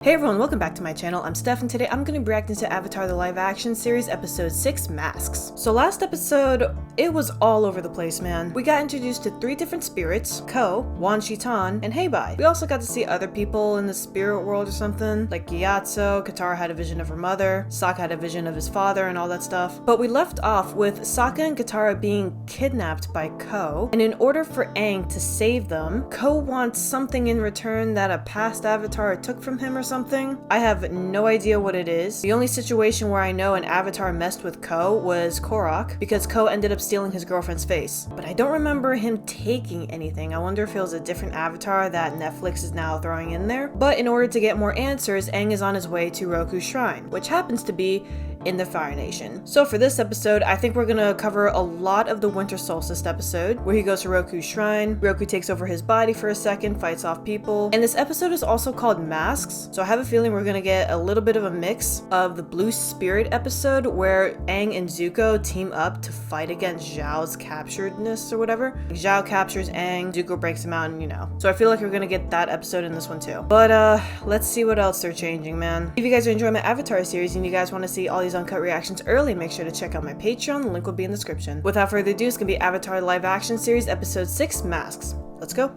Hey everyone, welcome back to my channel. I'm Steph and today I'm going to be reacting to Avatar the live action series episode 6 Masks. So last episode, it was all over the place, man. We got introduced to 3 different spirits, Ko, Wan Shitan, and Heibai. We also got to see other people in the spirit world or something, like Gyatso, Katara had a vision of her mother, Sokka had a vision of his father and all that stuff. But we left off with Sokka and Katara being kidnapped by Ko, and in order for Aang to save them, Ko wants something in return that a past avatar took from him or something. I have no idea what it is. The only situation where I know an avatar messed with Ko was Korok, because Ko ended up stealing his girlfriend's face. But I don't remember him taking anything. I wonder if it was a different avatar that Netflix is now throwing in there. But in order to get more answers, Aang is on his way to Roku's shrine, which happens to be in the Fire Nation. So for this episode, I think we're gonna cover a lot of the Winter Solstice episode, where he goes to Roku's shrine, Roku takes over his body for a second, fights off people, and this episode is also called Masks, so I have a feeling we're gonna get a little bit of a mix of the Blue Spirit episode, where Aang and Zuko team up to fight against Zhao's capturedness or whatever. Zhao captures Aang, Zuko breaks him out, and you know. So I feel like we're gonna get that episode in this one too. But let's see what else they're changing, man. If you guys are enjoying my Avatar series and you guys want to see all these uncut reactions early, make sure to check out my Patreon. The link will be in the description. Without further ado, it's gonna be Avatar live action series episode 6 Masks. Let's go.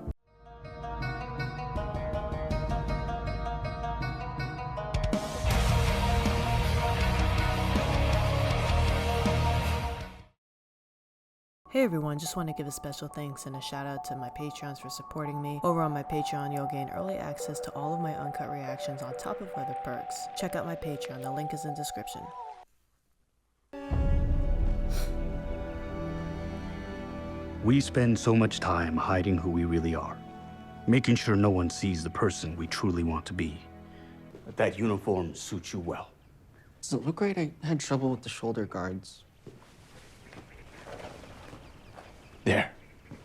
Hey everyone, just want to give a special thanks and a shout out to my Patreons for supporting me. Over on my Patreon, you'll gain early access to all of my uncut reactions on top of other perks. Check out my Patreon, the link is in the description. We spend so much time hiding who we really are, making sure no one sees the person we truly want to be. But that uniform suits you well. Does it look right? I had trouble with the shoulder guards. There.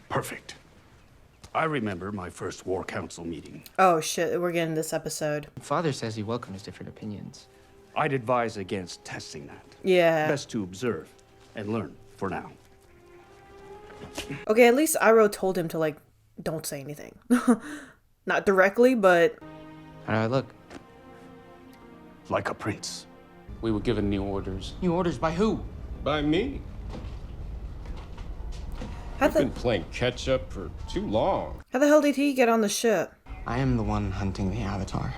Perfect. I remember my first war council meeting. Oh shit, we're getting this episode. Father says he welcomes different opinions. I'd advise against testing that. Yeah. Best to observe and learn for now. Okay, at least Iroh told him to, like, don't say anything. Not directly, but... How do I look? Like a prince. We were given new orders. New orders by who? By me. I've been playing catch up for too long. How the hell did he get on the ship? I am the one hunting the Avatar.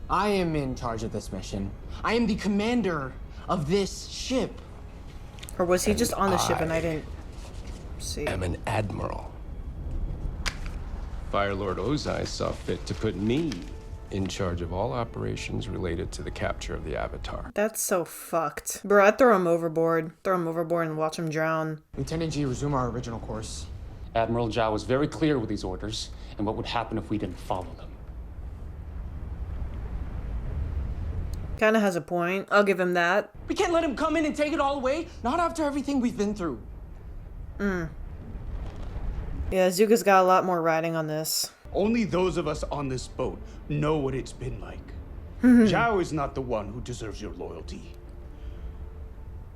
I am in charge of this mission. I am the commander of this ship. Or was he just on the ship and I didn't see? I'm an admiral. Fire Lord Ozai saw fit to put me in charge of all operations related to the capture of the Avatar. That's so fucked. Bro, I'd throw him overboard. Throw him overboard and watch him drown. Lieutenant G, resume our original course. Admiral Zhao was very clear with these orders and what would happen if we didn't follow them. Kinda has a point. I'll give him that. We can't let him come in and take it all away. Not after everything we've been through. Yeah, Zuko's got a lot more riding on this. Only those of us on this boat know what it's been like. Zhao is not the one who deserves your loyalty.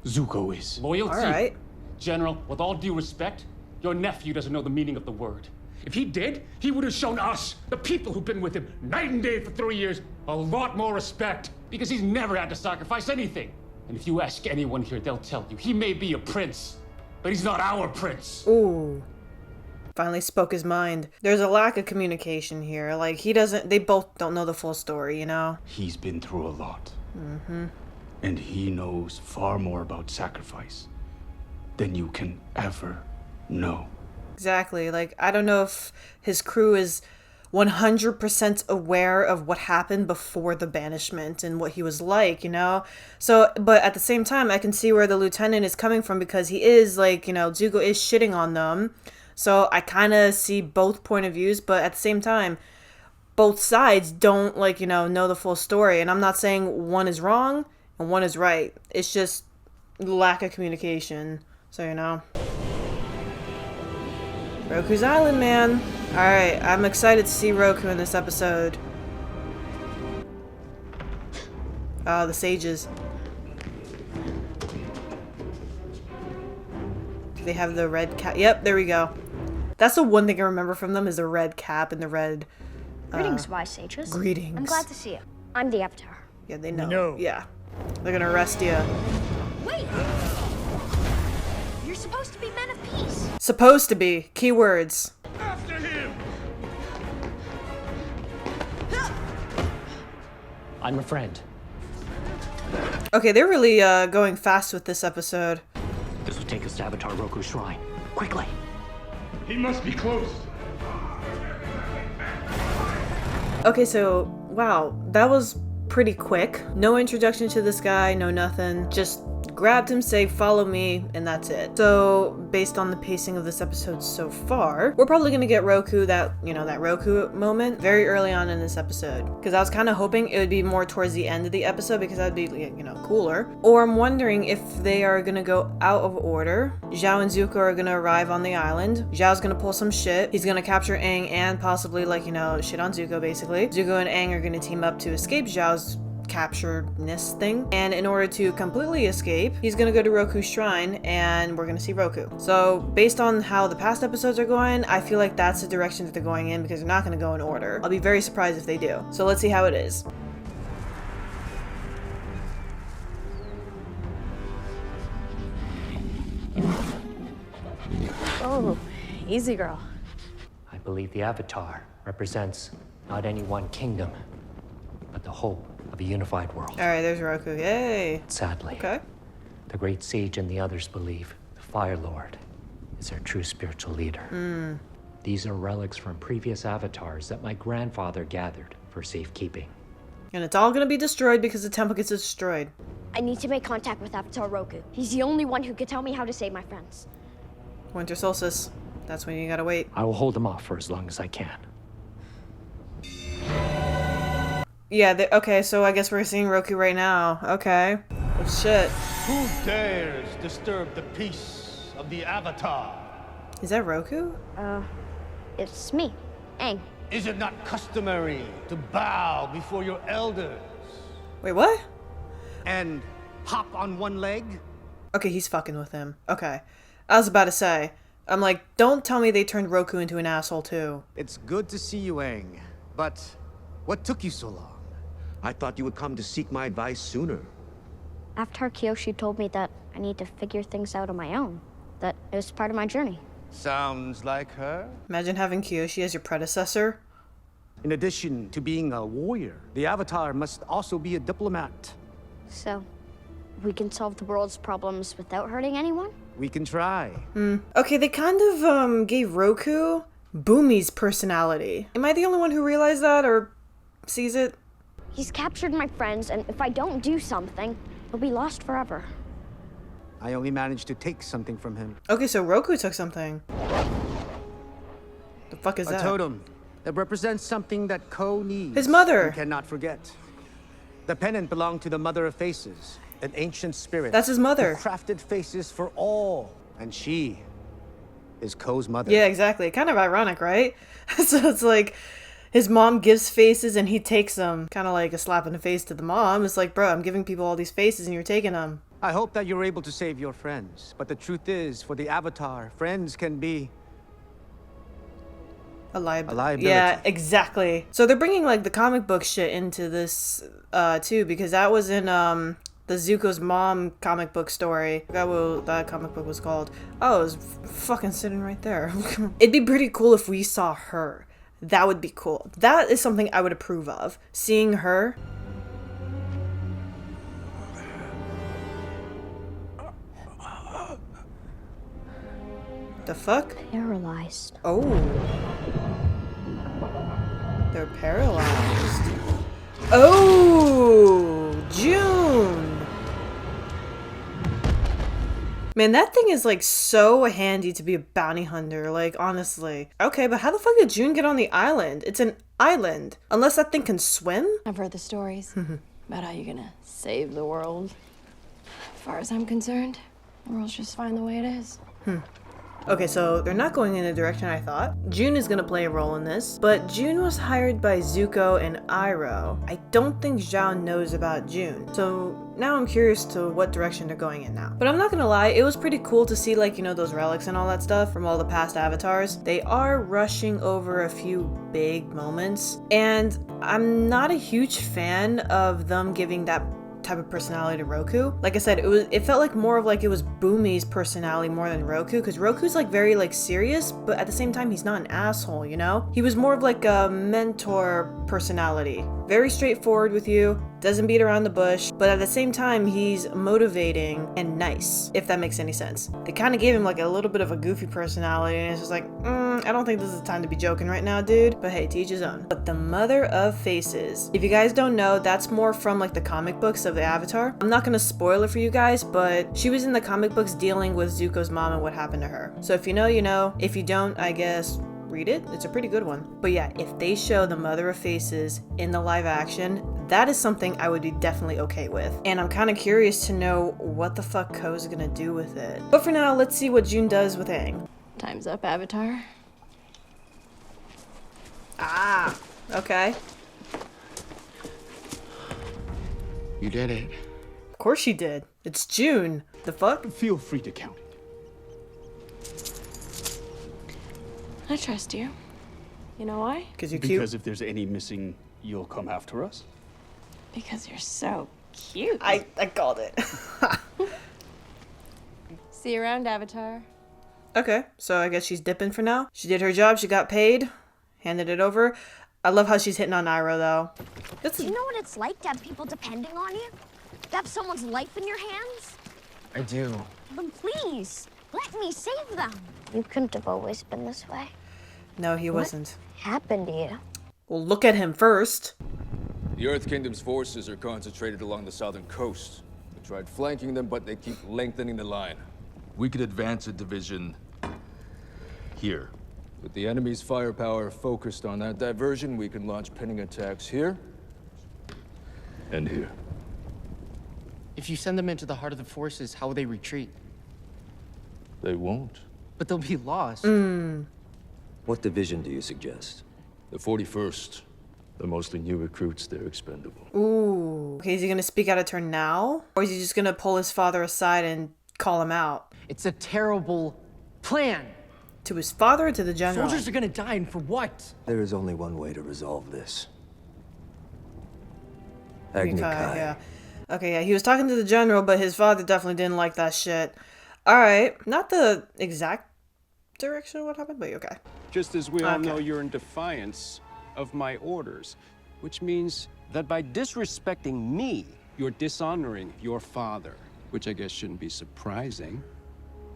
Zuko is. Loyalty? Alright. General, with all due respect, your nephew doesn't know the meaning of the word. If he did, he would have shown us, the people who've been with him night and day for 3 years, a lot more respect. Because he's never had to sacrifice anything. And if you ask anyone here, they'll tell you, he may be a prince, but he's not our prince. Ooh. Finally spoke his mind. There's a lack of communication here. Like, they both don't know the full story, you know? He's been through a lot. And he knows far more about sacrifice than you can ever know. Exactly. Like, I don't know if his crew is 100% aware of what happened before the banishment and what he was like, you know? So, but at the same time, I can see where the lieutenant is coming from because he is, like, you know, Zuko is shitting on them. So I kind of see both point of views, but at the same time, both sides don't, like, you know the full story. And I'm not saying one is wrong and one is right. It's just lack of communication. So, you know. Roku's Island, man. Alright, I'm excited to see Roku in this episode. Oh, the sages. Do they have the red cap? Yep, there we go. That's the one thing I remember from them is the red cap and the red Greetings, wise sages. Greetings. I'm glad to see you. I'm the Avatar. Yeah, they know. know. Yeah. They're gonna arrest you. Wait! You're supposed to be men of peace. Supposed to be. Keywords. After him! I'm a friend. Okay, they're really going fast with this episode. This will take us to Avatar Roku Shrine. Quickly! He must be close. Okay, so, wow, that was pretty quick. No introduction to this guy, no nothing. Just grabbed him, say, follow me, and that's it. So, based on the pacing of this episode so far, we're probably gonna get Roku, that Roku moment very early on in this episode. Because I was kind of hoping it would be more towards the end of the episode because that'd be, cooler. Or I'm wondering if they are gonna go out of order. Zhao and Zuko are gonna arrive on the island. Zhao's gonna pull some shit. He's gonna capture Aang and possibly, shit on Zuko, basically. Zuko and Aang are gonna team up to escape Zhao's capturedness thing, and in order to completely escape, he's gonna go to Roku Shrine and we're gonna see Roku. So based on how the past episodes are going, I feel like that's the direction that they're going in because they're not gonna go in order. I'll be very surprised if they do. So let's see how it is. Oh, easy girl. I believe the Avatar represents not any one kingdom, but the whole of a unified world. Alright, there's Roku. Yay. Sadly, Okay. the great sage and the others believe the Fire Lord is their true spiritual leader. These are relics from previous avatars that my grandfather gathered for safekeeping. And it's all gonna be destroyed because the temple gets destroyed. I need to make contact with Avatar Roku. He's the only one who can tell me how to save my friends. Winter solstice. That's when you gotta wait. I will hold them off for as long as I can. Yeah, okay, so I guess we're seeing Roku right now. Okay. Oh, shit. Who dares disturb the peace of the Avatar? Is that Roku? It's me, Aang. Is it not customary to bow before your elders Wait, what? and hop on one leg? Okay, he's fucking with him. Okay. I was about to say, I'm like, don't tell me they turned Roku into an asshole too. It's good to see you, Aang. But what took you so long? I thought you would come to seek my advice sooner. Avatar Kyoshi told me that I need to figure things out on my own. That it was part of my journey. Sounds like her. Imagine having Kyoshi as your predecessor. In addition to being a warrior, the Avatar must also be a diplomat. So, we can solve the world's problems without hurting anyone? We can try. Okay, they kind of gave Roku Boomy's personality. Am I the only one who realized that or sees it? He's captured my friends, and if I don't do something, we'll be lost forever. I only managed to take something from him. Okay, so Roku took something. The fuck is A that? totem that represents something that Ko needs. His mother. We cannot forget. The pennant belonged to the Mother of Faces, an ancient spirit. That's his mother. Who crafted faces for all, and she is Ko's mother. Yeah, exactly. Kind of ironic, right? So it's like his mom gives faces and he takes them. Kind of like a slap in the face to the mom. It's like, bro, I'm giving people all these faces and you're taking them. I hope that you're able to save your friends, but the truth is, for the Avatar, friends can be A liability. Yeah, exactly. So they're bringing like the comic book shit into this too, because that was in the Zuko's mom comic book story. I forgot what that comic book was called. Oh, it was fucking sitting right there. It'd be pretty cool if we saw her. That would be cool. That is something I would approve of. Seeing her. The fuck? Paralyzed. Oh. They're paralyzed. Oh, June. Man, that thing is like so handy to be a bounty hunter, like honestly. Okay, but how the fuck did June get on the island? It's an island. Unless that thing can swim? I've heard the stories about how you're gonna save the world. As far as I'm concerned, the world's just fine the way it is. Okay, so they're not going in the direction I thought. June is gonna play a role in this, but June was hired by Zuko and Iroh. I don't think Zhao knows about June, so now I'm curious to what direction they're going in now. But I'm not gonna lie, it was pretty cool to see, like, you know, those relics and all that stuff from all the past avatars. They are rushing over a few big moments, and I'm not a huge fan of them giving that type of personality to Roku. Like I said, it felt like more of like it was Boomy's personality more than Roku, because Roku's like very like serious, but at the same time he's not an asshole, you know? He was more of like a mentor personality. Very straightforward with you, doesn't beat around the bush, but at the same time he's motivating and nice, if that makes any sense. They kind of gave him like a little bit of a goofy personality, and it's just like, I don't think this is the time to be joking right now, dude. But hey, to each his own. But the Mother of Faces. If you guys don't know, that's more from like the comic books of the Avatar. I'm not gonna spoil it for you guys, but she was in the comic books dealing with Zuko's mom and what happened to her. So if you know, you know. If you don't, I guess read it. It's a pretty good one. But yeah, if they show the Mother of Faces in the live action, that is something I would be definitely okay with. And I'm kind of curious to know what the fuck Ko's gonna do with it. But for now, let's see what June does with Aang. Time's up, Avatar. Ah, okay. You did it. Of course she did. It's June. The fuck? Feel free to count it. I trust you. You know why? Because you're cute. Because if there's any missing, you'll come after us. Because you're so cute. I called it. See you around, Avatar. Okay, so I guess she's dipping for now. She did her job, she got paid, handed it over. I love how she's hitting on Iroh though. Do you know what it's like to have people depending on you? To have someone's life in your hands? I do. Then please, let me save them. You couldn't have always been this way. No, he wasn't. What happened to you? Well, look at him first. The Earth Kingdom's forces are concentrated along the southern coast. We tried flanking them, but they keep lengthening the line. We could advance a division here. With the enemy's firepower focused on that diversion, we can launch pinning attacks here and here. If you send them into the heart of the forces, how will they retreat? They won't. But they'll be lost. What division do you suggest? The 41st. They're mostly new recruits, they're expendable. Ooh. Okay, is he gonna speak out of turn now? Or is he just gonna pull his father aside and call him out? It's a terrible plan. To his father or to the general? Soldiers are gonna die, and for what? There is only one way to resolve this. Okay, yeah. Okay, yeah, he was talking to the general, but his father definitely didn't like that shit. Alright, not the exact direction of what happened, but okay. Just as we all know you're in defiance of my orders, which means that by disrespecting me, you're dishonoring your father, which I guess shouldn't be surprising,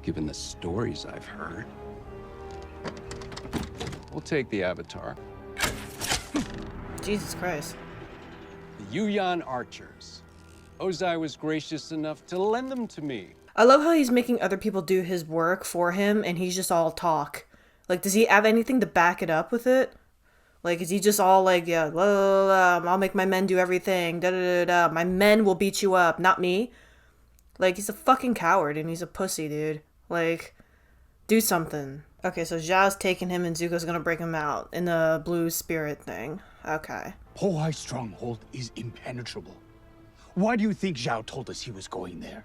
given the stories I've heard. We'll take the Avatar. Jesus Christ. The Yuyan archers. Ozai was gracious enough to lend them to me. I love how he's making other people do his work for him, and he's just all talk. Like, does he have anything to back it up with it? Like, is he just all like, yeah, la, la, la, I'll make my men do everything, da da da da, my men will beat you up, not me? Like, he's a fucking coward, and he's a pussy, dude. Like, do something. Okay, so Zhao's taking him, and Zuko's gonna break him out in the blue spirit thing. Okay. Po Hai's stronghold is impenetrable. Why do you think Zhao told us he was going there?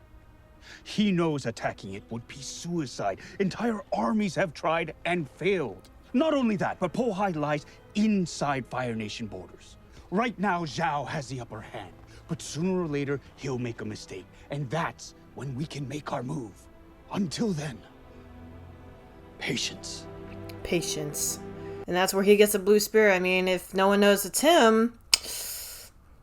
He knows attacking it would be suicide. Entire armies have tried and failed. Not only that, but Po Hai lies inside Fire Nation borders. Right now, Zhao has the upper hand, but sooner or later, he'll make a mistake, and that's when we can make our move. Until then, patience. Patience. And that's where he gets a blue spirit. I mean, if no one knows it's him,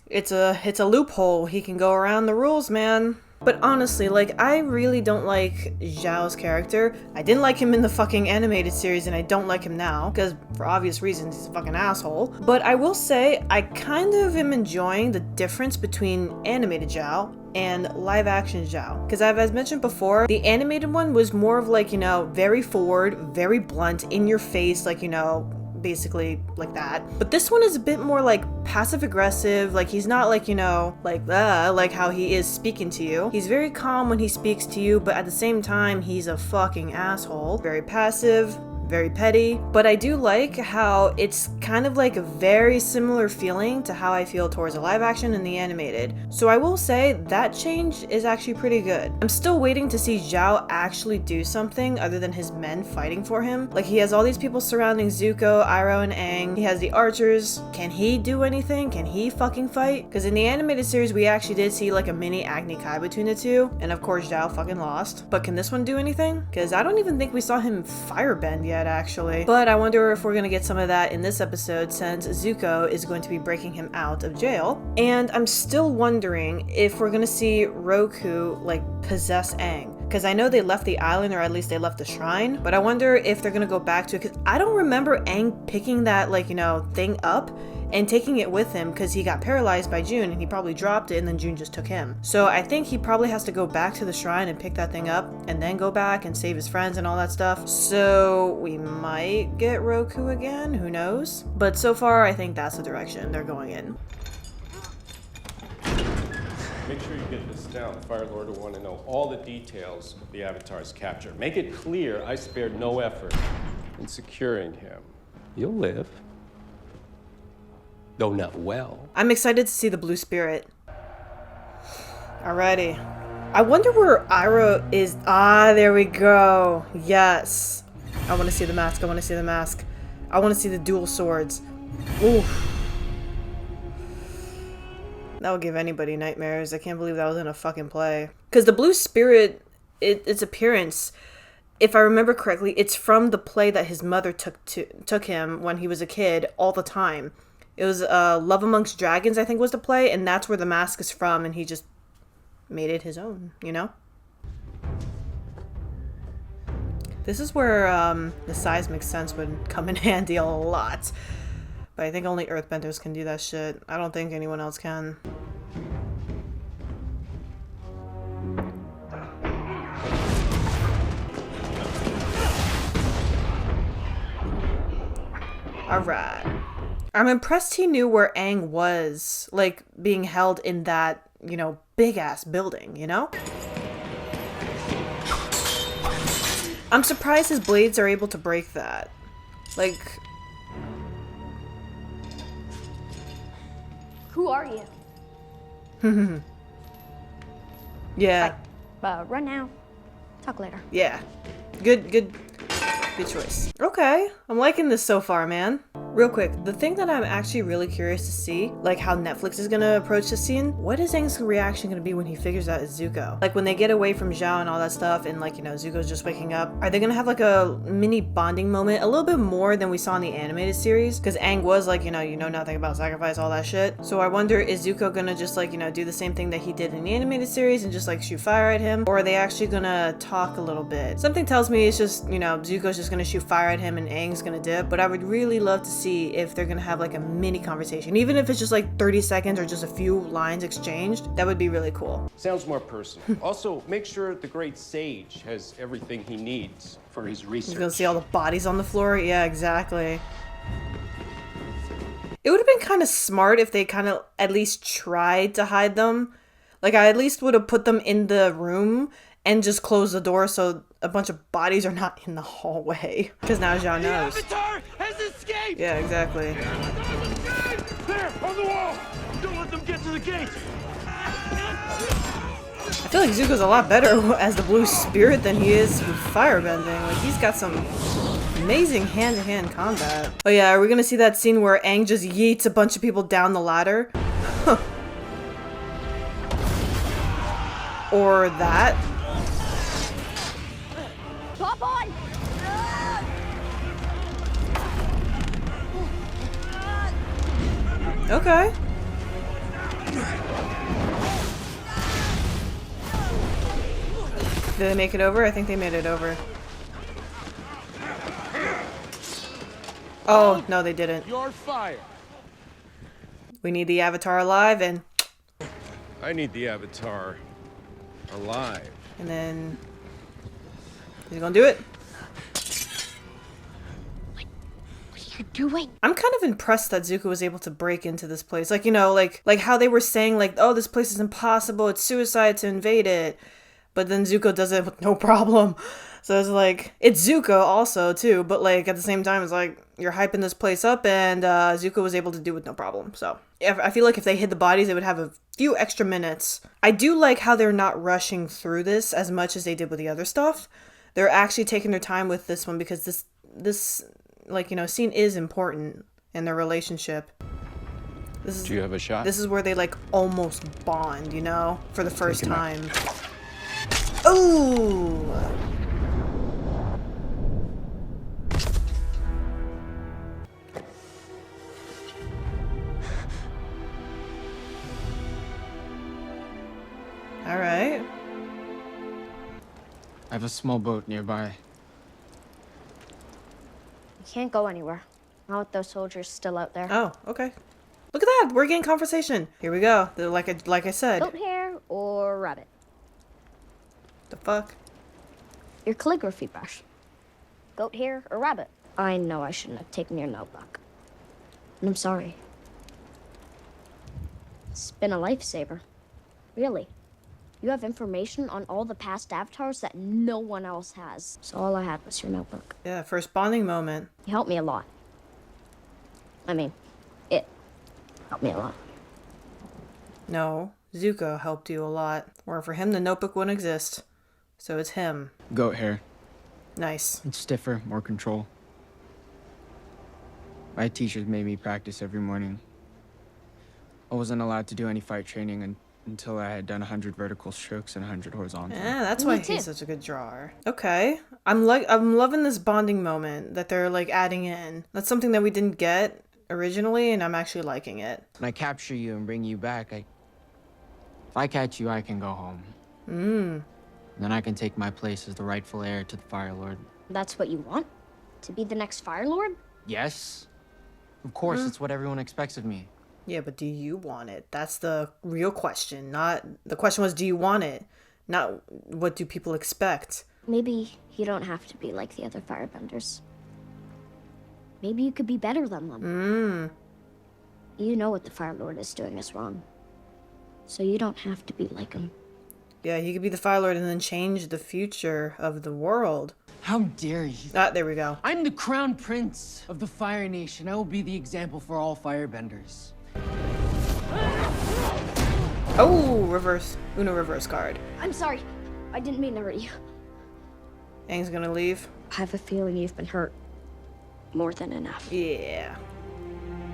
it's a loophole. He can go around the rules, man. But honestly, like, I really don't like Zhao's character. I didn't like him in the fucking animated series, and I don't like him now, because for obvious reasons, he's a fucking asshole. But I will say, I kind of am enjoying the difference between animated Zhao and live action Zhao. Because as mentioned before, the animated one was more of like, you know, very forward, very blunt, in your face, like, you know, basically like that. But this one is a bit more like passive aggressive. Like he's not like, you know, like how he is speaking to you. He's very calm when he speaks to you, but at the same time, he's a fucking asshole. Very passive, very petty, but I do like how it's kind of like a very similar feeling to how I feel towards the live action and the animated. So I will say that change is actually pretty good. I'm still waiting to see Zhao actually do something other than his men fighting for him. Like he has all these people surrounding Zuko, Iroh, and Aang. He has the archers. Can he do anything? Can he fucking fight? Because in the animated series, we actually did see like a mini Agni Kai between the two, and of course Zhao fucking lost. But can this one do anything? Because I don't even think we saw him firebend yet, actually. But I wonder if we're gonna get some of that in this episode since Zuko is going to be breaking him out of jail. And I'm still wondering if we're gonna see Roku like possess Aang. Because I know they left the island, or at least they left the shrine, but I wonder if they're gonna go back to it, because I don't remember Aang picking that, like, you know, thing up and taking it with him, because he got paralyzed by June and he probably dropped it and then June just took him. So I think he probably has to go back to the shrine and pick that thing up and then go back and save his friends and all that stuff. So we might get Roku again, who knows? But so far I think that's the direction they're going in. Make sure you get this down. The Fire Lord will want to know all the details of the Avatar's capture. Make it clear I spared no effort in securing him. You'll live. Though not well. I'm excited to see the blue spirit. Alrighty. I wonder where Iroh is. Ah, there we go. Yes. I want to see the mask. I want to see the mask. I want to see the dual swords. Oof. That would give anybody nightmares. I can't believe that was in a fucking play. Because the blue spirit, its appearance, if I remember correctly, it's from the play that his mother took him when he was a kid all the time. It was Love Amongst Dragons, I think was the play, and that's where the mask is from, and he just made it his own, you know? This is where the seismic sense would come in handy a lot. But I think only earthbenders can do that shit. I don't think anyone else can. Alright. I'm impressed he knew where Aang was, like, being held in that, you know, big-ass building, you know? I'm surprised his blades are able to break that. Like... Who are you? Yeah. Run now. Talk later. Yeah. Good choice. Okay. I'm liking this so far, man. Real quick, the thing that I'm actually really curious to see, like how Netflix is gonna approach this scene, what is Aang's reaction gonna be when he figures out it's Zuko? Like when they get away from Zhao and all that stuff and like, you know, Zuko's just waking up, are they gonna have like a mini bonding moment, a little bit more than we saw in the animated series? Because Aang was like, you know nothing about sacrifice, all that shit. So I wonder, is Zuko gonna just like, you know, do the same thing that he did in the animated series and just like shoot fire at him? Or are they actually gonna talk a little bit? Something tells me it's just, you know, Zuko's just gonna shoot fire at him and Aang's gonna dip, but I would really love to see if they're gonna have like a mini conversation, even if it's just like 30 seconds or just a few lines exchanged. That would be really cool. Sounds more personal. Also, make sure the great sage has everything he needs for his research. You're gonna see all the bodies on the floor? Yeah, exactly. It would have been kind of smart if they kind of at least tried to hide them. Like I at least would have put them in the room and just closed the door so a bunch of bodies are not in the hallway. Because now Zhao knows. The Avatar has escaped! Yeah, exactly. There, on the wall! Don't let them get to the gate! I feel like Zuko's a lot better as the blue spirit than he is with firebending. Like he's got some amazing hand-to-hand combat. Oh yeah, are we gonna see that scene where Aang just yeets a bunch of people down the ladder? Huh. Or that? Pop on! Okay. Did they make it over? I think they made it over. Oh, no, they didn't. Your fire. We need the Avatar alive and... I need the Avatar alive. And then... Is he gonna do it? you're doing? I'm kind of impressed that Zuko was able to break into this place. Like, you know, like how they were saying, like, oh, this place is impossible. It's suicide to invade it. But then Zuko does it with no problem. So it's like, it's Zuko also, too. But, like, at the same time, it's like, you're hyping this place up, and Zuko was able to do it with no problem. So I feel like if they hid the bodies, they would have a few extra minutes. I do like how they're not rushing through this as much as they did with the other stuff. They're actually taking their time with this one because this like, you know, scene is important in their relationship. Do you have a shot? This is where they, like, almost bond, you know, for the first time. Ooh! All right. I have a small boat nearby. You can't go anywhere. Not with those soldiers still out there. Oh, okay. Look at that. We're getting conversation. Here we go. They're like I said. Goat hair or rabbit? The fuck? Your calligraphy brush. Goat hair or rabbit? I know I shouldn't have taken your notebook. And I'm sorry. It's been a lifesaver. Really. You have information on all the past avatars that no one else has. So all I had was your notebook. Yeah, first bonding moment. You helped me a lot. I mean, it helped me a lot. No, Zuko helped you a lot. Or for him, the notebook wouldn't exist. So it's him. Goat hair. Nice. It's stiffer, more control. My teachers made me practice every morning. I wasn't allowed to do any fight training until I had done 100 vertical strokes and 100 horizontal. Yeah, that's why he's such a good drawer. Okay. I'm loving this bonding moment that they're, like, adding in. That's something that we didn't get originally, and I'm actually liking it. When I capture you and bring you back, if I catch you, I can go home. Then I can take my place as the rightful heir to the Fire Lord. That's what you want? To be the next Fire Lord? Yes. Of course, it's what everyone expects of me. Yeah, but do you want it? That's the real question. The question was, do you want it? Not what do people expect? Maybe you don't have to be like the other firebenders. Maybe you could be better than them. You know what the Fire Lord is doing is wrong. So you don't have to be like him. Yeah, he could be the Fire Lord and then change the future of the world. How dare you? Ah, there we go. I'm the crown prince of the Fire Nation. I will be the example for all firebenders. Oh, Uno reverse card. I'm sorry. I didn't mean to hurt you. Aang's gonna leave. I have a feeling you've been hurt more than enough. Yeah.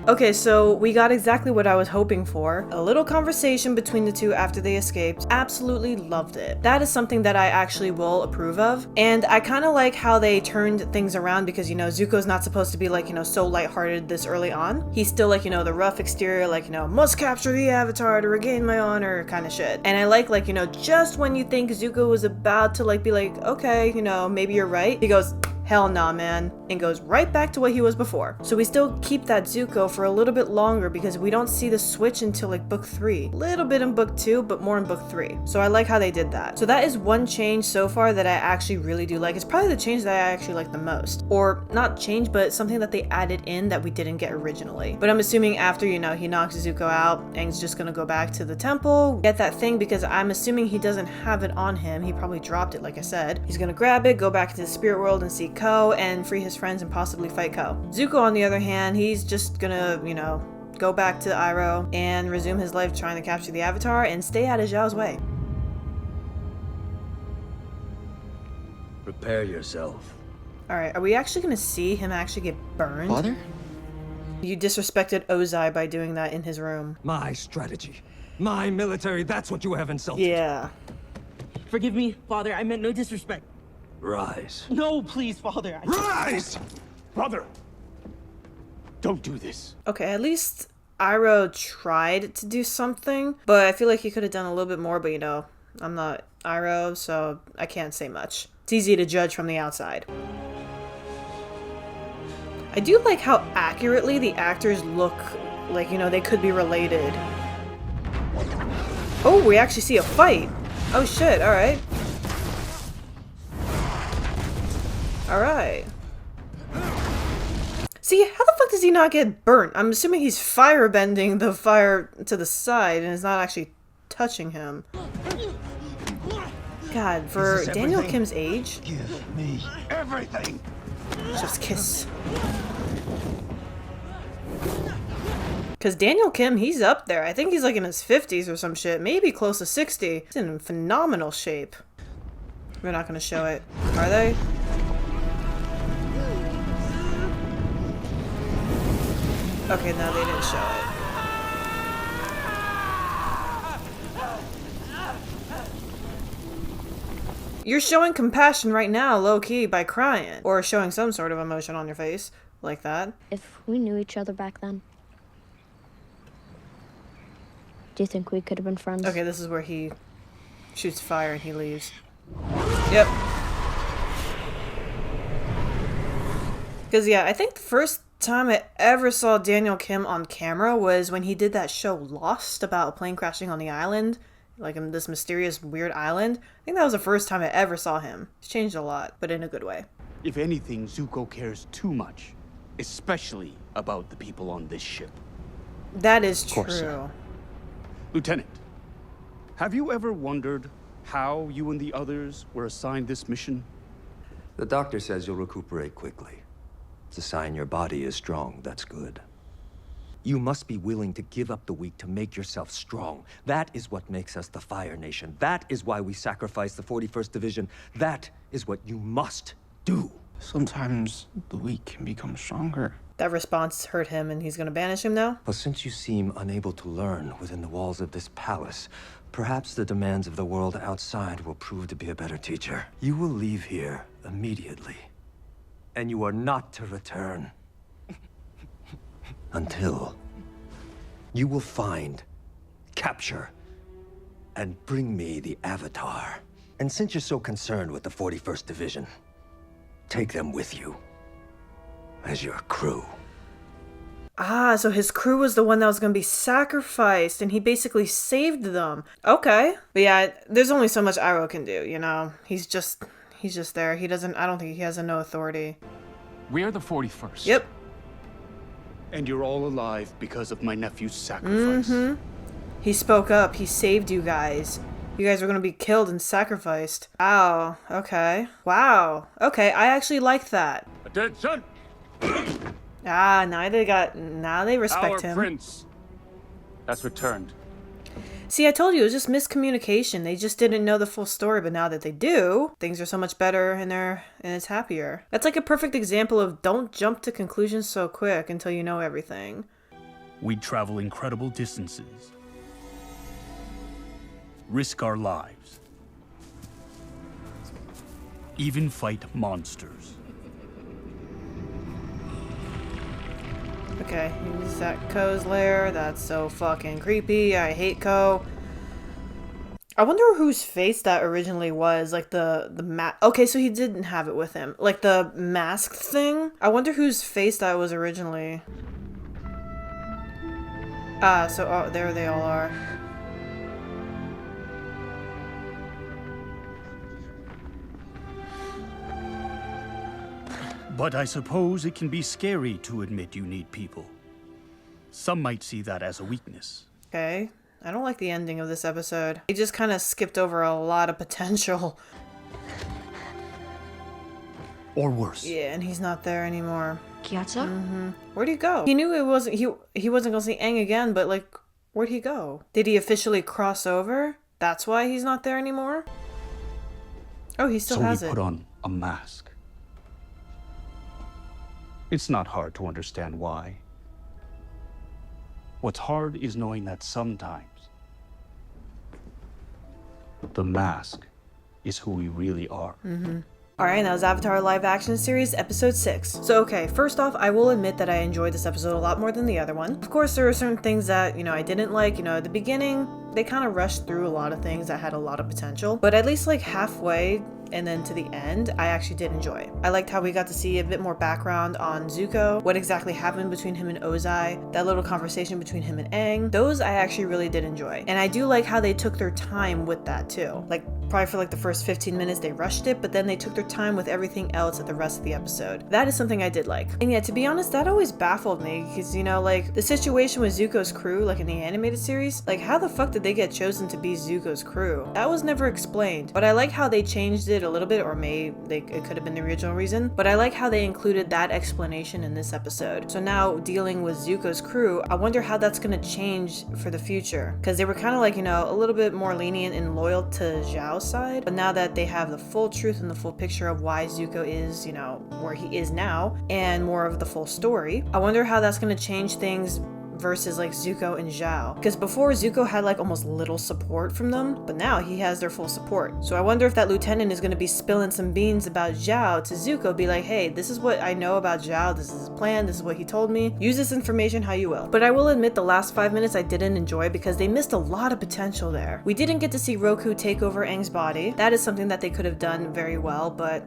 Okay, so we got exactly what I was hoping for. A little conversation between the two after they escaped. Absolutely loved it. That is something that I actually will approve of. And I kind of like how they turned things around because, you know, Zuko's not supposed to be like, you know, so lighthearted this early on. He's still like, you know, the rough exterior, like, you know, must capture the Avatar to regain my honor kind of shit. And I like, you know, just when you think Zuko was about to like be like, okay, you know, maybe you're right, he goes, hell nah, man, and goes right back to what he was before. So we still keep that Zuko for a little bit longer because we don't see the switch until like book 3. Little bit in book 2, but more in book 3. So I like how they did that. So that is one change so far that I actually really do like. It's probably the change that I actually like the most. Or not change, but something that they added in that we didn't get originally. But I'm assuming after, you know, he knocks Zuko out, Aang's just gonna go back to the temple, get that thing because I'm assuming he doesn't have it on him. He probably dropped it, like I said. He's gonna grab it, go back into the spirit world and see Ko and free his friends and possibly fight Ko. Zuko, on the other hand, he's just gonna, you know, go back to Iroh and resume his life trying to capture the Avatar and stay out of Zhao's way. Prepare yourself. Alright, are we actually gonna see him actually get burned? Father? You disrespected Ozai by doing that in his room. My strategy. My military, that's what you have insulted. Yeah. Forgive me, Father, I meant no disrespect. Rise. No, please, Father. Rise! Brother! Don't do this. Okay, at least Iroh tried to do something, but I feel like he could have done a little bit more, but you know, I'm not Iroh, so I can't say much. It's easy to judge from the outside. I do like how accurately the actors look like, you know, they could be related. Oh, we actually see a fight. Oh shit, alright. Alright. See, how the fuck does he not get burnt? I'm assuming he's firebending the fire to the side and is not actually touching him. God, for Daniel Kim's age? Give me everything. Just kiss. Because Daniel Kim, he's up there. I think he's like in his 50s or some shit. Maybe close to 60. He's in phenomenal shape. We're not going to show it. Are they? Okay, no, they didn't show it. You're showing compassion right now, low-key, by crying. Or showing some sort of emotion on your face. Like that. If we knew each other back then, do you think we could have been friends? Okay, this is where he shoots fire and he leaves. Yep. Because, yeah, I think the first time I ever saw Daniel Kim on camera was when he did that show Lost about a plane crashing on the island. Like in this mysterious, weird island. I think that was the first time I ever saw him. He's changed a lot, but in a good way. If anything, Zuko cares too much. Especially about the people on this ship. That is true. Sir. Lieutenant, have you ever wondered how you and the others were assigned this mission? The doctor says you'll recuperate quickly. It's a sign your body is strong. That's good. You must be willing to give up the weak to make yourself strong. That is what makes us the Fire Nation. That is why we sacrifice the 41st Division. That is what you must do. Sometimes the weak can become stronger. That response hurt him and he's gonna banish him now? But since you seem unable to learn within the walls of this palace, perhaps the demands of the world outside will prove to be a better teacher. You will leave here immediately. And you are not to return. Until you will find, capture, and bring me the Avatar. And since you're so concerned with the 41st Division, take them with you as your crew. Ah, so his crew was the one that was going to be sacrificed, and he basically saved them. Okay. But yeah, there's only so much Iroh can do, you know? He's just there. I don't think he has no authority. We're the 41st. Yep. And you're all alive because of my nephew's sacrifice. Mm-hmm. He spoke up. He saved you guys. You guys were going to be killed and sacrificed. Wow. Okay. Wow. Okay, I actually like that. Attention! Ah, now they respect him. Our prince has returned. See, I told you, it was just miscommunication. They just didn't know the full story, but now that they do, things are so much better and it's happier. That's like a perfect example of don't jump to conclusions so quick until you know everything. We'd travel incredible distances. Risk our lives. Even fight monsters. Okay, he's at Ko's lair. That's so fucking creepy. I hate Ko. I wonder whose face that originally was. Like the mask. Okay, so he didn't have it with him. Like the mask thing. I wonder whose face that was originally. Ah, so oh, there they all are. But I suppose it can be scary to admit you need people. Some might see that as a weakness. Okay. I don't like the ending of this episode. He just kind of skipped over a lot of potential. Or worse. Yeah, and he's not there anymore. Gyatso? Mm-hmm. Where'd he go? He knew it wasn't he wasn't gonna see Aang again, but like, where'd he go? Did he officially cross over? That's why he's not there anymore? Oh, he still has it. So he put on a mask. It's not hard to understand why. What's hard is knowing that sometimes the mask is who we really are. Mm-hmm. Alright, that was Avatar Live Action Series, Episode 6. So okay, first off, I will admit that I enjoyed this episode a lot more than the other one. Of course, there are certain things that, I didn't like. At the beginning, they kind of rushed through a lot of things that had a lot of potential, but at least like halfway and then to the end, I actually did enjoy. I liked how we got to see a bit more background on Zuko, what exactly happened between him and Ozai, that little conversation between him and Aang. Those I actually really did enjoy. And I do like how they took their time with that too. Like, probably for like the first 15 minutes they rushed it, but then they took their time with everything else at the rest of the episode. That is something I did like. And yeah, to be honest, that always baffled me because, you know, like the situation with Zuko's crew, like in the animated series, like how the fuck did they get chosen to be Zuko's crew? That was never explained. But I like how they changed it a little bit, or it could have been the original reason, but I like how they included that explanation in this episode. So now dealing with Zuko's crew, I wonder how that's gonna change for the future, because they were kind of like, you know, a little bit more lenient and loyal to Zhao's side, but now that they have the full truth and the full picture of why Zuko is, you know, where he is now, and more of the full story, I wonder how that's gonna change things versus like Zuko and Zhao. Because before, Zuko had like almost little support from them, but now he has their full support. So I wonder if that lieutenant is going to be spilling some beans about Zhao to Zuko, be like, hey, this is what I know about Zhao, this is his plan, this is what he told me, use this information how you will. But I will admit the last 5 minutes I didn't enjoy because they missed a lot of potential there. We didn't get to see Roku take over Aang's body. That is something that they could have done very well, but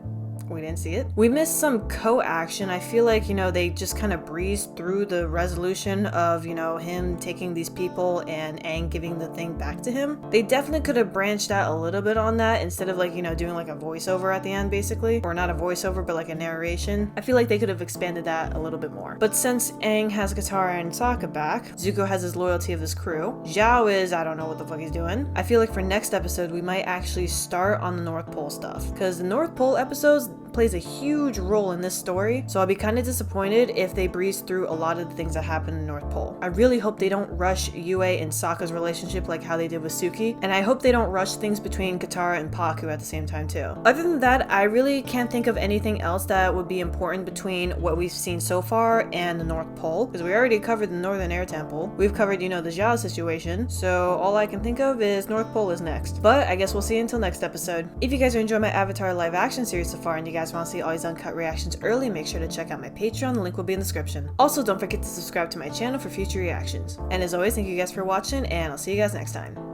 we didn't see it. We missed some co-action. I feel like, you know, they just kind of breezed through the resolution of, you know, him taking these people and Aang giving the thing back to him. They definitely could have branched out a little bit on that instead of like, you know, doing like a voiceover at the end basically, or not a voiceover but like a narration. I feel like they could have expanded that a little bit more. But since Aang has Katara and Sokka back, Zuko has his loyalty of his crew, Zhao is, I don't know what the fuck he's doing. I feel like for next episode we might actually start on the North Pole stuff, because the North Pole episodes plays a huge role in this story, so I'll be kind of disappointed if they breeze through a lot of the things that happen in North Pole. I really hope they don't rush Yue and Sokka's relationship like how they did with Suki, and I hope they don't rush things between Katara and Pakku at the same time too. Other than that, I really can't think of anything else that would be important between what we've seen so far and the North Pole, because we already covered the Northern Air Temple. We've covered, you know, the Zhao situation, so all I can think of is North Pole is next. But I guess we'll see you until next episode. If you guys are enjoying my Avatar live action series so far and you guys want to see all these uncut reactions early, make sure to check out my Patreon, the link will be in the description. Also, don't forget to subscribe to my channel for future reactions. And as always, thank you guys for watching, and I'll see you guys next time.